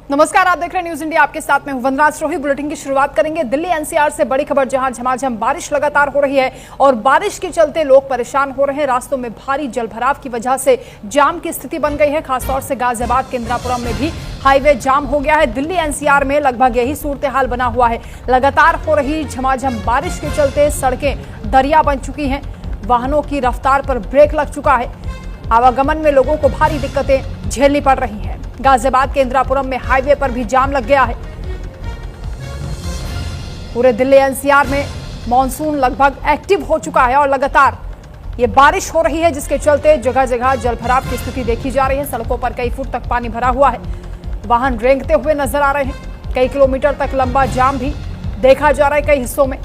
नमस्कार, आप देख रहे हैं न्यूज इंडिया। आपके साथ में हूं वंदना रोही। बुलेटिन की शुरुआत करेंगे दिल्ली एनसीआर से। बड़ी खबर, जहां झमाझम बारिश लगातार हो रही है और बारिश के चलते लोग परेशान हो रहे हैं। रास्तों में भारी जलभराव की वजह से जाम की स्थिति बन गई है। खासतौर से गाजियाबाद के इंदिरापुरम में भी हाईवे जाम हो गया है। दिल्ली एनसीआर में लगभग यही सूरत हाल बना हुआ है। लगातार हो रही झमाझम बारिश के चलते सड़कें दरिया बन चुकी हैं। वाहनों की रफ्तार पर ब्रेक लग चुका है। आवागमन में लोगों को भारी दिक्कतें झेलनी पड़ रही हैं। गाजियाबाद के इंदिरापुरम में हाईवे पर भी जाम लग गया है। पूरे दिल्ली एनसीआर में मॉनसून लगभग एक्टिव हो चुका है और लगातार ये बारिश हो रही है, जिसके चलते जगह जगह जलभराव की स्थिति देखी जा रही है। सड़कों पर कई फुट तक पानी भरा हुआ है। वाहन रेंगते हुए नजर आ रहे हैं। कई किलोमीटर तक लंबा जाम भी देखा जा रहा है कई हिस्सों में।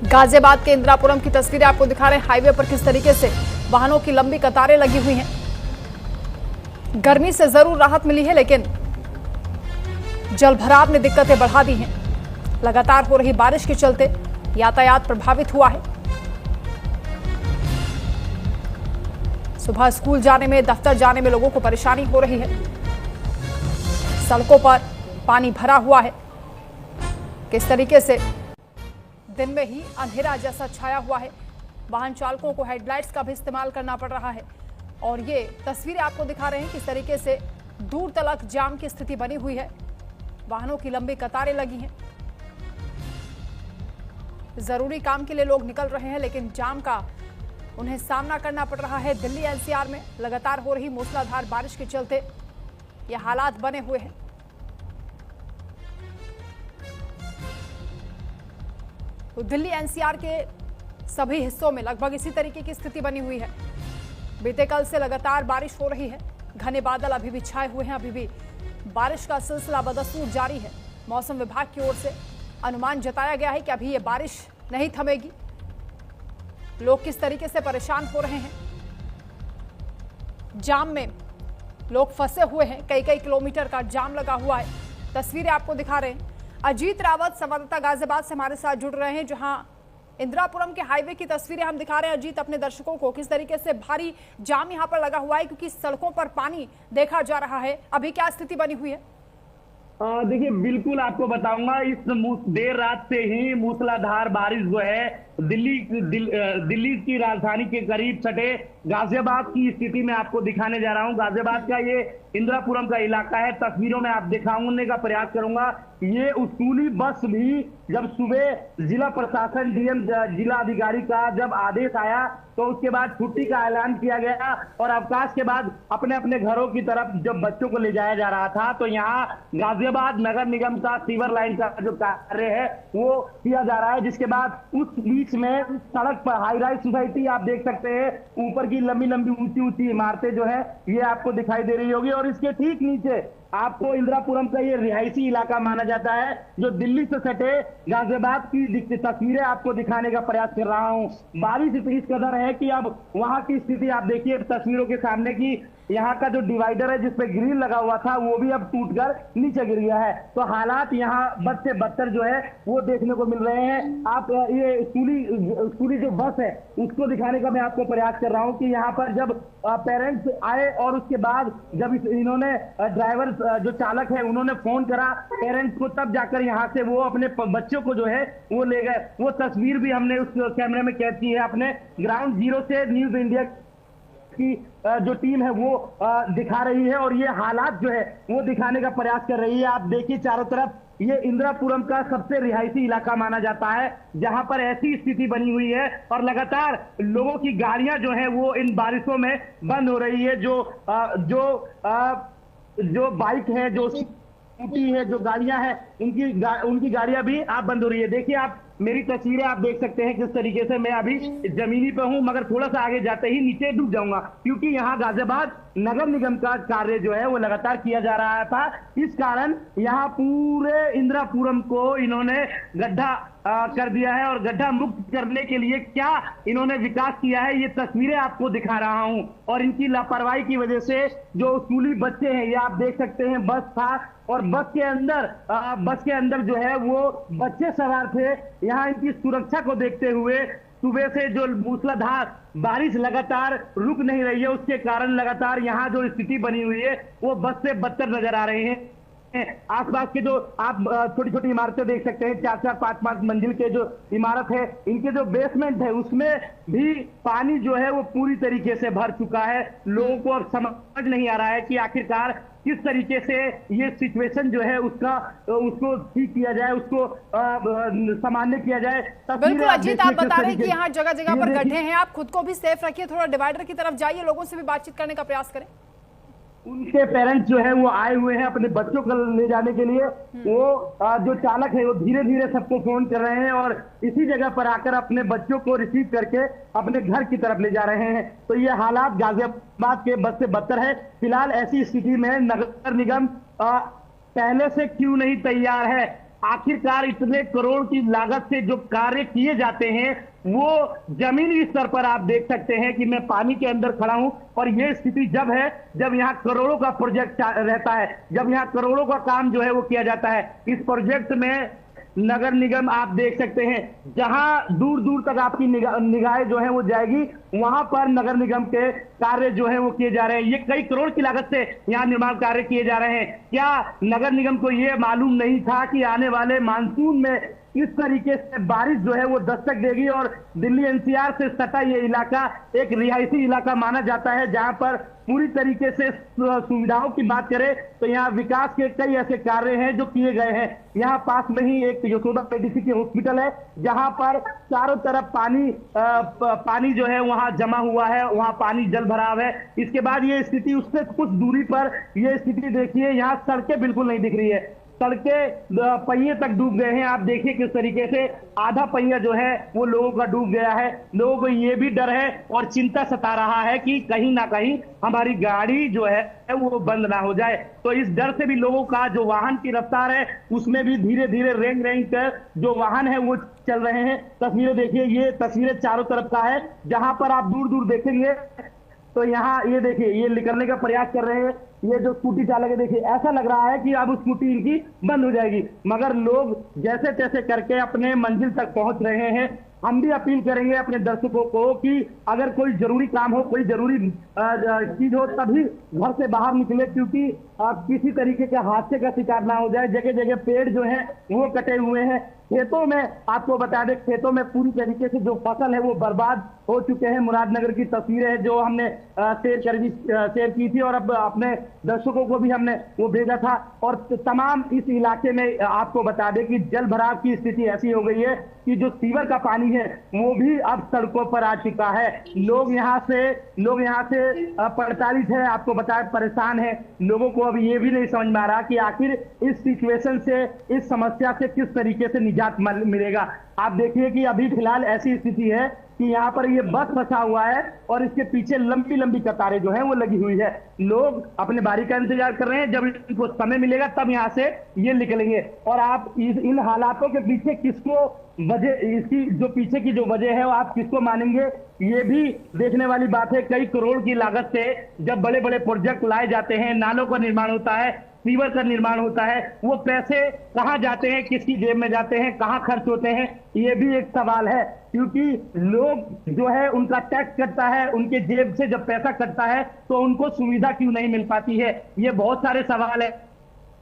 गाजियाबाद के इंदिरापुरम की तस्वीरें आपको दिखा रहे हैं। हाईवे पर किस तरीके से वाहनों की लंबी कतारें लगी हुई हैं। गर्मी से जरूर राहत मिली है, लेकिन जलभराव ने दिक्कतें बढ़ा दी हैं। लगातार हो रही बारिश के चलते यातायात प्रभावित हुआ है। सुबह स्कूल जाने में, दफ्तर जाने में लोगों को परेशानी हो रही है। सड़कों पर पानी भरा हुआ है। किस तरीके से दिन में ही अंधेरा जैसा छाया हुआ है। वाहन चालकों को हेडलाइट्स का भी इस्तेमाल करना पड़ रहा है। और ये तस्वीरें आपको दिखा रहे हैं किस तरीके से दूर तलक जाम की स्थिति बनी हुई है। वाहनों की लंबी कतारें लगी हैं। जरूरी काम के लिए लोग निकल रहे हैं, लेकिन जाम का उन्हें सामना करना पड़ रहा है। दिल्ली एनसीआर में लगातार हो रही मूसलाधार बारिश के चलते ये हालात बने हुए हैं। तो दिल्ली एनसीआर के सभी हिस्सों में लगभग इसी तरीके की स्थिति बनी हुई है। बीते कल से लगातार बारिश हो रही है। घने बादल अभी भी छाए हुए हैं। अभी भी बारिश का सिलसिला बदस्तूर जारी है। मौसम विभाग की ओर से अनुमान जताया गया है कि अभी ये बारिश नहीं थमेगी। लोग किस तरीके से परेशान हो रहे हैं। जाम में लोग फंसे हुए हैं। कई कई किलोमीटर का जाम लगा हुआ है। तस्वीरें आपको दिखा रहे हैं। अजीत रावत संवाददाता गाजियाबाद से हमारे साथ जुड़ रहे हैं, जहां इंदिरापुरम के हाईवे की तस्वीरें हम दिखा रहे हैं। अजीत, अपने दर्शकों को किस तरीके से भारी जाम यहां पर लगा हुआ है, क्योंकि सड़कों पर पानी देखा जा रहा है। अभी क्या स्थिति बनी हुई है? देखिए, बिल्कुल आपको बताऊंगा। इस देर रात से ही मूसलाधार बारिश जो है दिल्ली की राजधानी के करीब सटे गाजियाबाद की स्थिति में आपको दिखाने जा रहा हूं। गाजियाबाद का ये इंदिरापुरम का इलाका है। तस्वीरों में आप दिखाने का प्रयास करूंगा। ये स्कूली बस भी जब सुबह जिला प्रशासन डीएम जिला अधिकारी का जब आदेश आया तो उसके बाद छुट्टी का ऐलान किया गया और अवकाश के बाद अपने अपने घरों की तरफ जब बच्चों को ले जाया जा रहा था, तो यहाँ गाजियाबाद नगर निगम का सीवर लाइन का जो कार्य है वो किया जा रहा है। जिसके बाद उस बीच में सड़क पर हाई राइज सोसाइटी आप देख सकते हैं, ऊपर की लंबी लंबी ऊंची ऊंची इमारतें जो है ये आपको दिखाई दे रही होगी। और इसके ठीक नीचे आपको इंदिरापुरम का ये रिहायशी इलाका माना जाता है, जो दिल्ली से सटे गाजियाबाद की तस्वीरें आपको दिखाने का प्रयास कर रहा हूं। बारिश इस कदर है कि अब वहां की स्थिति आप देखिए तस्वीरों के सामने की। यहाँ का जो डिवाइडर है जिसपे ग्रिल लगा हुआ था वो भी अब टूटकर नीचे गिर गया है। तो हालात यहाँ बद से बदतर जो है वो देखने को मिल रहे हैं। आप ये स्कूली जो बस है उसको दिखाने का मैं आपको प्रयास कर रहा हूँ कि यहाँ पर जब पेरेंट्स आए और उसके बाद जब इन्होंने ड्राइवर जो चालक है उन्होंने फोन करा पेरेंट्स को, तब जाकर यहाँ से वो अपने बच्चों को जो है वो ले गए। वो तस्वीर भी हमने उस कैमरे में कैद की है। अपने ग्राउंड जीरो से न्यूज इंडिया की जो टीम है वो दिखा रही है और ये हालात जो है वो दिखाने का प्रयास कर रही है। आप देखिए चारों तरफ, ये इंदिरापुरम का सबसे रिहायशी इलाका माना जाता है, जहां पर ऐसी स्थिति बनी हुई है और लगातार लोगों की गाड़ियां जो है वो इन बारिशों में बंद हो रही है। जो बाइक है, जो स्कूटी है, जो गाड़ियां हैं, उनकी गाड़ियां भी आप बंद हो रही है। देखिए, आप मेरी तस्वीरें आप देख सकते हैं किस तरीके से मैं अभी जमीनी पे हूं, मगर थोड़ा सा आगे जाते ही नीचे डूब जाऊंगा, क्योंकि यहाँ गाजियाबाद नगर निगम का कार्य जो है वो लगातार किया जा रहा था। इस कारण यहाँ पूरे इंदिरापुरम को इन्होंने गड्ढा कर दिया है और गड्ढा मुक्त करने के लिए क्या इन्होंने विकास किया है ये तस्वीरें आपको दिखा रहा हूं। और इनकी लापरवाही की वजह से जो स्कूली बच्चे हैं, ये आप देख सकते हैं, बस था और बस के अंदर जो है वो बच्चे सवार थे। यहाँ इनकी सुरक्षा को देखते हुए सुबह से जो मूसलाधार बारिश लगातार रुक नहीं रही है, उसके कारण लगातार यहाँ जो स्थिति बनी हुई है वो बद से बदतर नजर आ रही है। आसपास के जो आप छोटी छोटी इमारतें देख सकते हैं, 4-4, 5-5 मंजिल के जो इमारत है, इनके जो बेसमेंट है उसमें भी पानी जो है वो पूरी तरीके से भर चुका है। लोगों को अब समझ नहीं आ रहा है कि आखिरकार किस तरीके से ये सिचुएशन जो है उसको ठीक किया जाए, उसको सामान्य किया जाए। बिल्कुल अजीत, आप बता रहे हैं कि यहाँ जगह जगह पर गड्ढे हैं। आप खुद को भी सेफ रखिए, थोड़ा डिवाइडर की तरफ जाइए, लोगों से भी बातचीत करने का प्रयास करें। उनके पेरेंट्स जो है वो आए हुए हैं अपने बच्चों को ले जाने के लिए। वो जो चालक है वो धीरे धीरे सबको फोन कर रहे हैं और इसी जगह पर आकर अपने बच्चों को रिसीव करके अपने घर की तरफ ले जा रहे हैं। तो ये हालात गाजियाबाद के बद से बदतर है। फिलहाल ऐसी स्थिति में नगर निगम पहले से क्यों नहीं तैयार है? आखिरकार इतने करोड़ की लागत से जो कार्य किए जाते हैं वो जमीनी स्तर पर आप देख सकते हैं कि मैं पानी के अंदर खड़ा हूं और ये स्थिति जब है जब यहाँ करोड़ों का प्रोजेक्ट रहता है, जब यहाँ करोड़ों का काम जो है वो किया जाता है। इस प्रोजेक्ट में नगर निगम आप देख सकते हैं जहां दूर दूर तक आपकी निगाहें जो है वो जाएगी, वहां पर नगर निगम के कार्य जो है वो किए जा रहे हैं। ये कई करोड़ की लागत से यहाँ निर्माण कार्य किए जा रहे हैं। क्या नगर निगम को ये मालूम नहीं था कि आने वाले मानसून में इस तरीके से बारिश जो है वो दस्तक देगी और दिल्ली एनसीआर से सटा ये इलाका एक रिहायशी इलाका माना जाता है, जहां पर पूरी तरीके से सुविधाओं की बात करें तो यहाँ विकास के कई ऐसे कार्य हैं जो किए गए हैं। यहाँ पास में ही एक यशोदा मेडिसिटी हॉस्पिटल है जहां पर चारों तरफ पानी जो है वहां जमा हुआ है, वहां पानी जल भराव है। इसके बाद ये स्थिति उससे कुछ दूरी पर ये स्थिति देखिए, यहाँ सड़कें बिल्कुल नहीं दिख रही है, सड़कें पहिए तक डूब गए हैं। आप देखिए किस तरीके से आधा पहिया जो है वो लोगों का डूब गया है। लोगों को ये भी डर है और चिंता सता रहा है कि कहीं ना कहीं हमारी गाड़ी जो है वो बंद ना हो जाए। तो इस डर से भी लोगों का जो वाहन की रफ्तार है उसमें भी धीरे धीरे रेंग कर जो वाहन है वो चल रहे हैं। तस्वीरें देखिए, ये तस्वीरें चारों तरफ का है, जहां पर आप दूर दूर देखेंगे तो यहाँ ये देखिए ये निकलने का प्रयास कर रहे हैं। ये जो स्कूटी चालक है देखिए, ऐसा लग रहा है कि अब स्कूटी इनकी बंद हो जाएगी, मगर लोग जैसे तैसे करके अपने मंजिल तक पहुंच रहे हैं। हम भी अपील करेंगे अपने दर्शकों को कि अगर कोई जरूरी काम हो, कोई जरूरी चीज हो तभी घर से बाहर निकले, क्योंकि किसी तरीके के हादसे का शिकार ना हो जाए। जगह जगह पेड़ जो है वो कटे हुए हैं। खेतों में आपको बता दें, खेतों में पूरी तरीके से जो फसल है वो बर्बाद हो चुके हैं। मुरादनगर की तस्वीरें जो हमने शेयर की थी और अब अपने दर्शकों को भी हमने वो भेजा था। और तमाम इस इलाके में आपको बता दें कि जल भराव की स्थिति ऐसी हो गई है कि जो सीवर का पानी है वो भी अब सड़कों पर आ चुका है। लोग यहाँ से 45 है, आपको बताया परेशान है। लोगों को अब ये भी नहीं समझ में आ रहा कि आखिर इस सिचुएशन से, इस समस्या से किस तरीके से निजात मिलेगा। आप देखिए कि अभी फिलहाल ऐसी स्थिति है कि यहाँ पर ये बस फंसा हुआ है और इसके पीछे लंबी लंबी कतारें जो है वो लगी हुई है। लोग अपने बारी का इंतजार कर रहे हैं, जब इनको समय मिलेगा तब यहाँ से ये निकलेंगे। और आप इन हालातों के पीछे किसको वजह, इसकी जो पीछे की जो वजह है वो आप किसको मानेंगे, ये भी देखने वाली बात है। कई करोड़ की लागत से जब बड़े बड़े प्रोजेक्ट लाए जाते हैं, नालों का निर्माण होता है, सीवर का निर्माण होता है, वो पैसे कहां जाते हैं, किसकी जेब में जाते हैं, कहां खर्च होते हैं, ये भी एक सवाल है। क्योंकि लोग जो है उनका टैक्स कटता है, उनके जेब से जब पैसा कटता है तो उनको सुविधा क्यों नहीं मिल पाती है, ये बहुत सारे सवाल है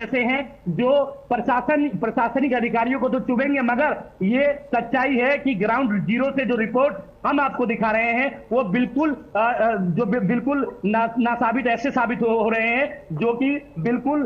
ऐसे हैं जो प्रशासनिक अधिकारियों को तो चुभेंगे, मगर ये सच्चाई है कि ग्राउंड जीरो से जो रिपोर्ट हम आपको दिखा रहे हैं वो बिल्कुल नासाबित ऐसे साबित हो रहे हैं जो कि बिल्कुल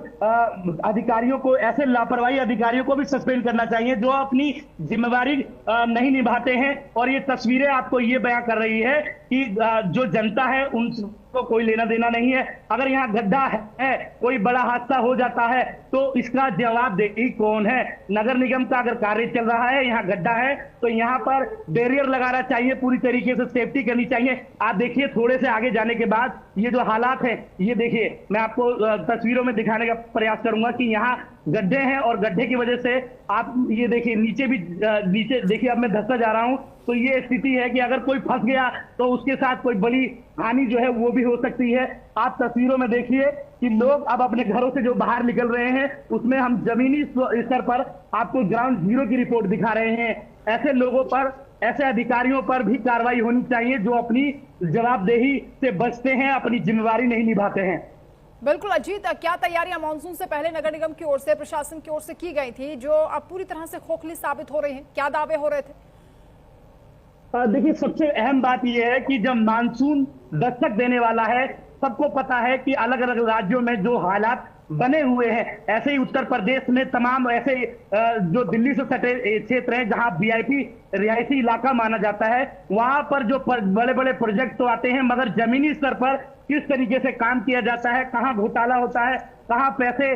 अधिकारियों को, ऐसे लापरवाही अधिकारियों को भी सस्पेंड करना चाहिए जो अपनी जिम्मेवारी नहीं निभाते हैं। और ये तस्वीरें आपको ये बयां कर रही है कि जो जनता है उनको कोई लेना देना नहीं है। अगर यहाँ गड्ढा है, कोई बड़ा हादसा हो जाता है तो इसका जवाबदेही कौन है? नगर निगम का अगर कार्य चल रहा है, यहाँ गड्ढा है तो यहाँ पर बैरियर लगाना चाहिए, पूरी तरीके से सेफ्टी करनी चाहिए। आप देखिए थोड़े से आगे जाने के बाद ये जो हालात है, ये देखिए, मैं आपको तस्वीरों में दिखाने का प्रयास करूंगा कि यहाँ गड्ढे हैं और गड्ढे की वजह से आप ये देखिए नीचे देखिए, अब मैं धंसता जा रहा हूं। तो ये स्थिति है कि अगर कोई फंस गया तो उसके साथ कोई बड़ी हानि जो है वो भी हो सकती है। आप तस्वीरों में देखिए कि लोग अब अपने घरों से जो बाहर निकल रहे हैं, उसमें हम जमीनी स्तर पर आपको ग्राउंड जीरो की रिपोर्ट दिखा रहे हैं। ऐसे लोगों पर, ऐसे अधिकारियों पर भी कार्रवाई होनी चाहिए जो अपनी जवाबदेही से बचते हैं, अपनी जिम्मेवारी नहीं निभाते हैं। बिल्कुल अजीत, क्या तैयारियां मानसून से पहले नगर निगम की ओर से, प्रशासन की ओर से की गई थी जो अब पूरी तरह से खोखली साबित हो रही हैं? क्या दावे हो रहे थे? देखिए, सबसे अहम बात यह है कि जब मानसून दस्तक देने वाला है, सबको पता है कि अलग अलग राज्यों में जो हालात बने हुए हैं, ऐसे ही उत्तर प्रदेश में तमाम ऐसे जो दिल्ली से सटे क्षेत्र हैं जहां वीआईपी रिहायशी इलाका माना जाता है, वहां पर जो बड़े बड़े प्रोजेक्ट तो आते हैं, मगर जमीनी स्तर पर किस तरीके से काम किया जाता है, कहां घोटाला होता है, कहां पैसे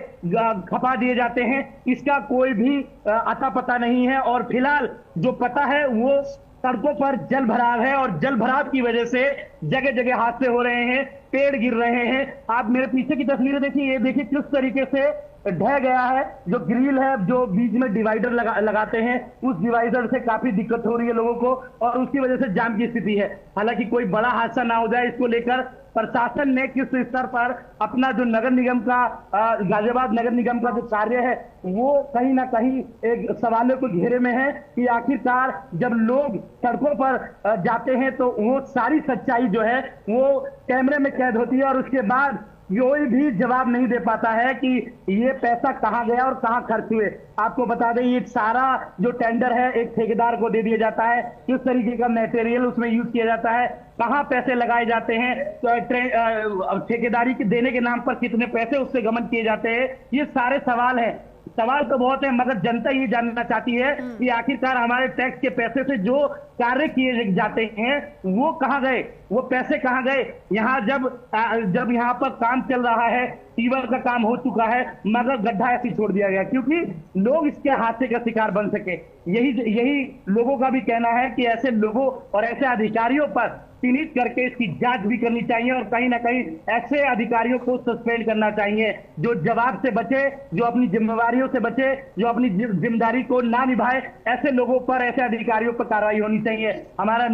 खपा दिए जाते हैं, इसका कोई भी अता पता नहीं है। और फिलहाल जो पता है वो सड़कों पर जल भराव है, और जल भराव की वजह से जगह जगह हादसे हो रहे हैं, पेड़ गिर रहे हैं। आप मेरे पीछे की तस्वीरें देखिए, ये देखिए किस तरीके से ढह गया है। जो ग्रिल है, जो बीच में डिवाइडर लगाते हैं, उस डिवाइडर से काफी दिक्कत हो रही है लोगों को, और उसकी वजह से जाम की स्थिति है। हालांकि कोई बड़ा हादसा ना हो जाए, इसको लेकर प्रशासन ने किस स्तर पर अपना जो नगर निगम का गाजियाबाद नगर निगम का जो कार्य है, वो कहीं ना कहीं एक सवालों को घेरे में है कि आखिरकार जब लोग सड़कों पर जाते हैं तो वो सारी सच्चाई जो है वो कैमरे में कैद होती है, और उसके बाद कोई भी जवाब नहीं दे पाता है कि ये पैसा कहां गया और कहां खर्च हुए। आपको बता दें, ये सारा जो टेंडर है एक ठेकेदार को दे दिया जाता है, किस तरीके का मटेरियल उसमें यूज किया जाता है, कहां पैसे लगाए जाते हैं, तो ठेकेदारी के देने के नाम पर कितने पैसे उससे गमन किए जाते हैं, ये सारे सवाल हैं। सवाल तो बहुत है, मगर जनता ये जानना चाहती है कि आखिरकार हमारे टैक्स के पैसे से जो कार्य किए जाते हैं वो कहां गए, वो पैसे कहां गए। यहाँ जब यहाँ पर काम चल रहा है, सीवर का काम हो चुका है, मगर गड्ढा ऐसे छोड़ दिया गया क्योंकि लोग इसके हादसे का शिकार बन सके। यही लोगों का भी कहना है कि ऐसे लोगों और ऐसे अधिकारियों पर चिन्हित करके इसकी जांच भी करनी चाहिए, और कहीं ना कहीं ऐसे अधिकारियों को सस्पेंड करना चाहिए जो जवाब से बचे, जो अपनी जिम्मेवारियों से बचे, जो अपनी जिम्मेदारी को ना निभाए। ऐसे लोगों पर, ऐसे अधिकारियों पर कार्रवाई होनी चाहिए। हमारा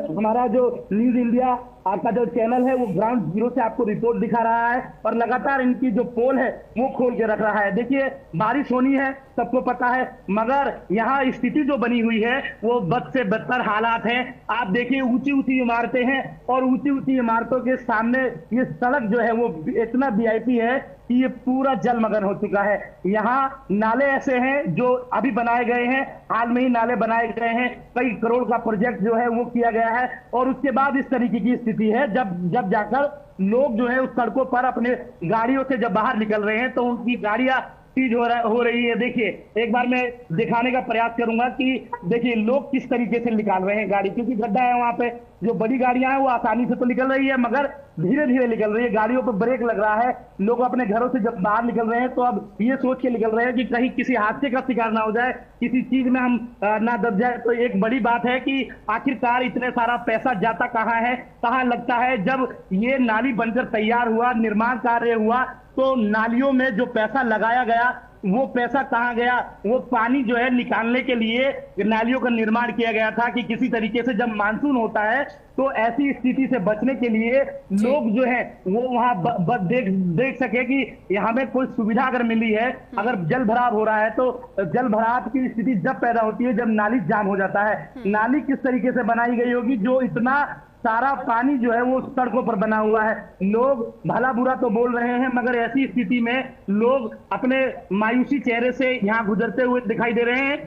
हमारा जो न्यूज इंडिया आपका जो चैनल है वो ग्राउंड जीरो से आपको रिपोर्ट दिखा रहा है, और लगातार इनकी जो पोल है वो खोल के रख रहा है। देखिए, बारिश होनी है, सबको पता है, मगर यहाँ स्थिति जो बनी हुई है वो बद से बदतर हालात हैं। आप देखिए, ऊंची ऊंची इमारतें हैं, और ऊंची ऊंची इमारतों के सामने ये सड़क जो है वो इतना वीआईपी है कि ये पूरा जलमग्न हो चुका है। यहाँ नाले ऐसे हैं जो अभी बनाए गए हैं, हाल में ही नाले बनाए गए हैं, कई करोड़ का प्रोजेक्ट जो है वो किया गया है, और उसके बाद इस तरीके की स्थिति है जब जाकर लोग जो है उस सड़कों पर अपने गाड़ियों से जब बाहर निकल रहे हैं तो उनकी गाड़ियां चीज हो रही है। देखिए, एक बार मैं दिखाने का प्रयास करूंगा कि देखिए लोग किस तरीके से निकाल रहे हैं गाड़ी, क्योंकि गड्ढा है वहां पे। जो बड़ी गाड़ियां हैं वो आसानी से तो निकल रही है, मगर धीरे धीरे निकल रही है, गाड़ियों पर ब्रेक लग रहा है। लोग अपने घरों से जब बाहर निकल रहे हैं तो अब ये सोच के निकल रहे हैं कि कहीं किसी हादसे का शिकार ना हो जाए, किसी चीज में हम ना दब जाए। तो एक बड़ी बात है कि आखिरकार इतने सारा पैसा जाता कहाँ है, कहाँ लगता है। जब ये नाली बनकर तैयार हुआ, निर्माण कार्य हुआ, तो नालियों में जो पैसा लगाया गया वो पैसा कहां गया। वो पानी जो है निकालने के लिए नालियों का निर्माण किया गया था कि किसी तरीके से जब मानसून होता है तो ऐसी स्थिति से बचने के लिए लोग जो है वो वहां देख सके कि हमें कोई सुविधा अगर मिली है। अगर जल भराव हो रहा है तो जल भराव की स्थिति जब पैदा होती है जब नाली जाम हो जाता है। नाली किस तरीके से बनाई गई होगी जो इतना सारा पानी जो है वो सड़कों पर बना हुआ है। लोग भला बुरा तो बोल रहे हैं, मगर ऐसी स्थिति में लोग अपने मायूसी चेहरे से यहाँ गुजरते हुए दिखाई दे रहे हैं।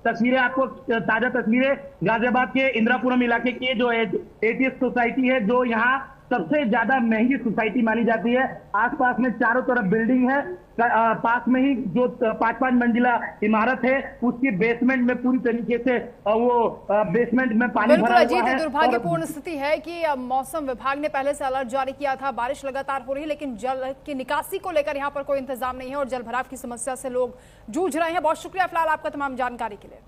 तस्वीरें आपको, ताजा तस्वीरें गाजियाबाद के इंदिरापुरम इलाके की जो एटीएस सोसाइटी है, जो यहाँ सबसे ज्यादा महंगी सोसाइटी मानी जाती है। आसपास में चारों तरफ बिल्डिंग है, पास में ही जो 5-5 मंजिला इमारत है उसकी बेसमेंट में पूरी तरीके से वो बेसमेंट में पानी भरा हुआ है। दुर्भाग्यपूर्ण स्थिति है कि मौसम विभाग ने पहले से अलर्ट जारी किया था, बारिश लगातार हो रही है, लेकिन जल की निकासी को लेकर यहाँ पर कोई इंतजाम नहीं है और जल भराव की समस्या से लोग जूझ रहे हैं। बहुत शुक्रिया फिलहाल आपका तमाम जानकारी के लिए।